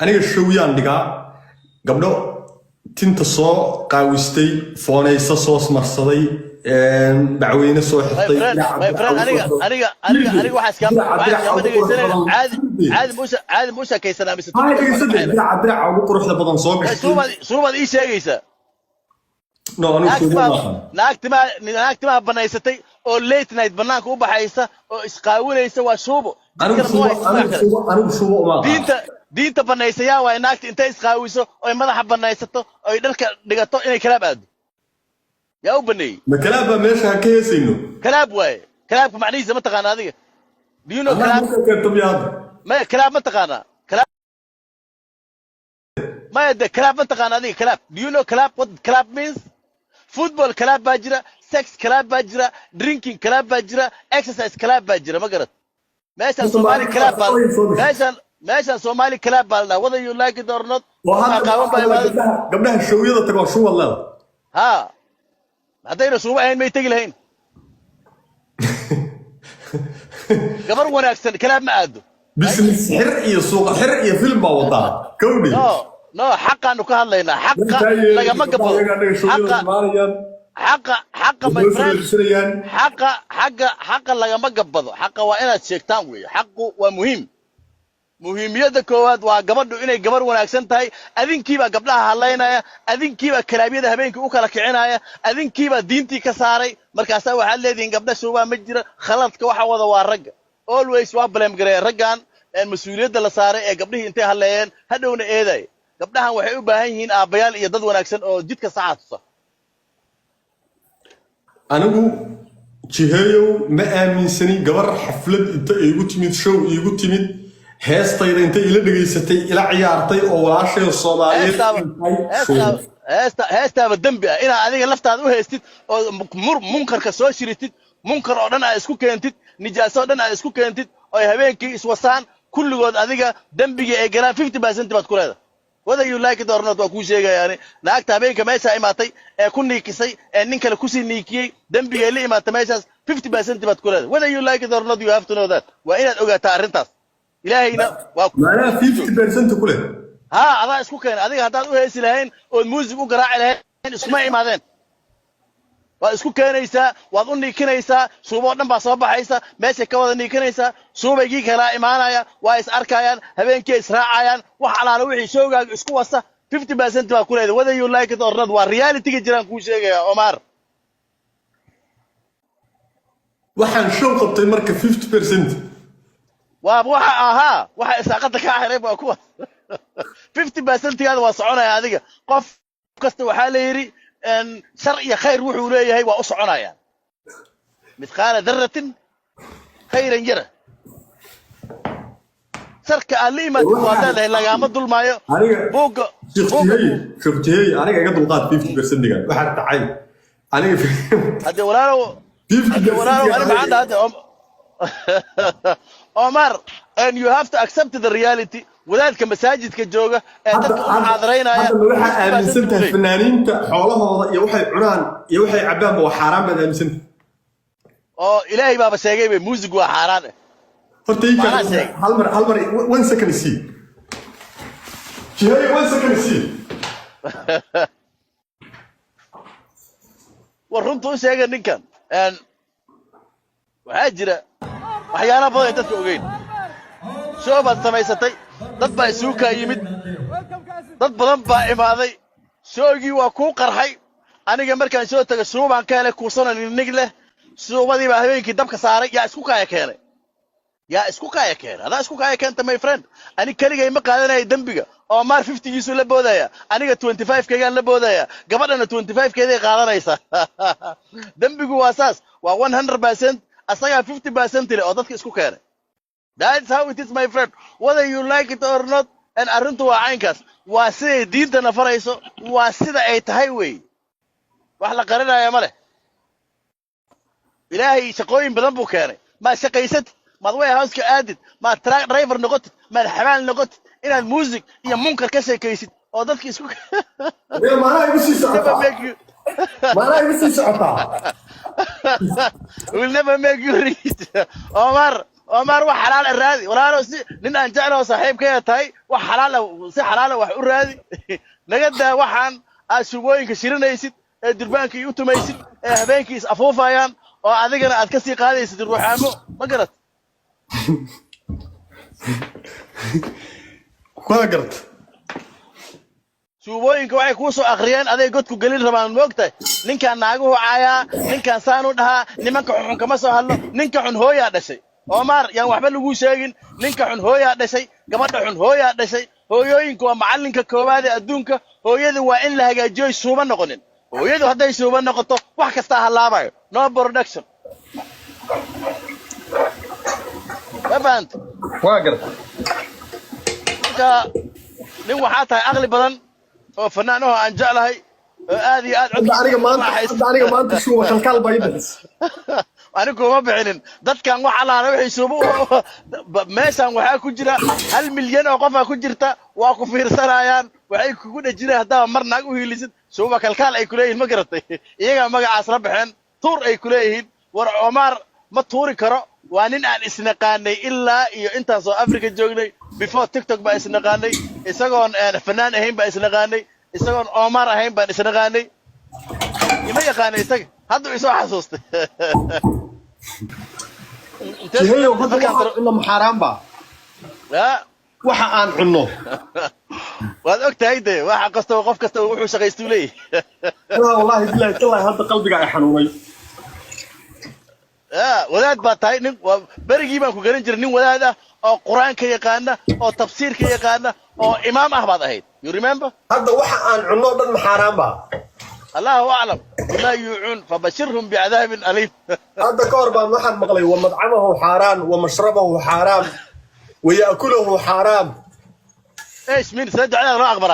aniga showyaan dhigaa gabdho tinta soo qaawistay foonaysa soo marsaday bacweyne soo xirtay aniga waxa iska dhigaysan caadi muusha kaysanaa mise diraca ugu quruxda badan soo gashay suubad ii sheegaysaa no naagtimaa banaysatay oo late night banaanka u baxaysa oo isqaawinaysa waa shuubo anigu shubo uma diinta banaysayaa waa naagta intay isqaawiso oo madaxa banaysato oo dharka dhigato inay kalaab aado yaa u baneeyay ma kalaab baa meesha ka heesayno kalaab waaye kalaabka macnihiisa ma taqaana adiga do you know kalaab ma kalaab ma taqaana kalaab ma de kalaab ma taqaana adiga kalaab do you know kalaab what kalaab means football kalaab baa jira sex kalaab baa jira drinking kalaab baa jira exercise kalaab baa jira ma garad meeshan Somali kalaab baa meeshan Somali kalaab baa whether you like it or not waxa qaawan baa gabdhaha showyada tago shuw walaa ha hadayna suuba ahayn may tagi lahayn gabar wanaagsan kalaab ma aado business xir iyo suuq xir iyo film baa wadaa kowdi no xaqaanu ka hadlaynaa xaqa lagama gabado xaqa my friend xaqa lagama gabado xaqa waa inaad sheegtaan weeye xaqu waa muhiimiyada koowaad waa gabadhu inay gabar wanaagsan tahay adinkiiba gabdhaha hadlaynaya adinkiiba kalaabyada habeenkii u kala kicinaya adinkiiba diintii ka saaray markaas waxaad leedihiin gabdha shuubaa ma jira khaladka waxa wada waa ragga always waa blame gareey raggan mas'uuliyadda la saaray ee gabdhihii intay hadlayeen hadhowna eeday gabdhahan waxay u baahan yihiin aabayaal iyo dad wanaagsan oo jidka saxaatusa anigu jiheeyo ma aaminsani gabar xaflad inta igu timid show igu timid heestayda inta ila dhageysatay ila ciyaartay oo walaashay Soomaaliyeed heestaaba dambi ah ina adiga laftaada u heestid oo munkarka soo shiritid munkar oo dhan aad isku keentid nijaaso oo dhan aad isku keentid oo habeenkii iswasaan kulligood adiga dambiga ay galaan 50% baad ku leedahay whether you like it or not waa ku sheegayaan naagta habeenka meesha imaatay ee ku niikisay ee nin kale ku sii niikiyay dambiga ay la imaatay meeshaas 50% baad ku leedahay whether you like it or not you have to know that waa inaad ogaataa arrintaas ilaahayna waa maana 50% ku leh ha adaa isku keen adiga hadaad u heesi lahayn oo music u garaaci lahayn iskuma imaadeen waa isku keenaysaa waad u niikinaysaa suubo dhan baa soo baxaysa meesha ka wada niikinaysaa suubaygii kala imaanaya waa is arkayaan habeenkii is raacayaan wax alaala wixii shoogaaga isku wasa 50% baa ku leedahay whether you like it or not waa reality-ga jiraan ku sheegaya Omar waxaan show qabtay marka 50% waxa ahaa waxa isaaqada ka xiray baa kuwa 50% gaada waa soconaya adiga qof kasta waxa la yiri shar iyo khayr wuxuu leeyahay waa u soconaya midqaala darratin khayran yara sarka alima wadaad lagama dulmaayo buuga shubtay aniga iga dulqaad 50% diga waxa tacay aniga hada walaalo ana hada Omar and you have to accept the reality wadaadka masaajidka jooga ee dadka u xaadiraynaya waxa aaminsantahay fanaaniinta xoolahooda iyo waxay cunaan iyo waxay cabaan waa xaraam baad aaminsantahay oo ilaahay baaba sheegay bay music waa xaraan horta hal mar 1 second see jihay 1 second see waruntu sheegay ninkan waxaa jira waxyaalo badan dadka ogeyn soo baad samaysatay dad baa isugu ka yimid dad badan baa imaaday shoogii waa ku qarxay aniga markaan soo tago suubaan ka helay kuusanan nig leh suubadii baa habeenkii dabka saaray yaa isku kaaya keenay adaa isku kaaya keenta my friend ani kaligay ma qaadanay dambiga oo maar 50 giisu la boodaya aniga 25 kaygaan la boodaya gabadhana 25 keeday qaadanaysa dambigu waa saas waa 100% asaga 50% leh oo dadka isku keenay that's how it is my friend whether you like it or not and arrintu waa caynkaas waa sida diinta nafarayso waa sida ay tahay way wax la qarinayo ma leh ilaahay shaqooyin badan buu keenay ma shaqaysat ma way houska aadid ma truck driver noqotid ma xamaal noqotid inaad music iyo munkar ka sheekaysid oo dadka isku maana igu sii socotaa will never make you rich Omar عمر وحلال الرادي ولا لو نين أن جعله صاحب كي تاي وحلال سي حلال وح الرادي نجد وحن أشوفين كشيرين يسد دربانك يوتو يسد هبينك أفوفايان وأذكر أنا أتكسي قاعد يسد الروح عمو ما قرت ما قرت شوفوينك waxay ku soo akhriyeen aday godku galin rabaan moogtay ninkan naaguhu caaya ninkan saanu dhaha nimanka xun kama soo hadlo ninka xun hooya dhashay Omar yaan waxba lagu sheegin ninka xun hooya dhashay gabadha xun hooya dhashay hooyooyinku waa macalinka koowaad ee adduunka hooyadu waa in la hagaajiyo suuba noqonin hooyadu haday suuba noqoto wax kasta halaabayo no production babant waa garta ka nin waxa tahay aqli badan oo fanaanaha aan jeclahay aad iyo aad aniga maanta shuuba kalkal baydis anigu ma bixinin dadkan waxa la wixii suubo meeshan waxa ku jira 1 milyan oo qof ku jirta waa ku fiirsanayaan waxay kugu dhajireen hadaa mar naag u hiilisid suuba kalkal ay kuleeyeen ma garatay iyaga magacaas la bixin tuur ay kuleeyeen war Omar ma tuuri karo waa nin aan isnaqaanay ilaa iyo intaas oo Afrika joognay before TikTok ba isnaqaanay isagoon fanaan ahayn ba isnaqaanay isagoon Omar ahayn ba isnaqaanay ima yaqaanay isaga hadda isoo xasuustay jihayo hadda inna muxaraam ba waxa aan cunno waad ogtahay de waxa qasto qof kasta wuxuu shaqaystuu leeyahay wallahi billahi tallahi hadda qalbiga ay xanuunay wadaad baa tahay nin berigii baan ku garan jiray nin wadaad ah oo quraanka yaqaana oo tafsiirka yaqaana oo imaam ah baad ahayd you remember hadda waxa aan cunno dhan muxaraam ba الله أعلم بما يوعون فبشرهم بعذاب أليم هذا كوربان waxaan maqlay wa madcamahu xaraan wa mashrabahu xaraam wa yaakuluhu xaraam ايش مين سجع على اخبار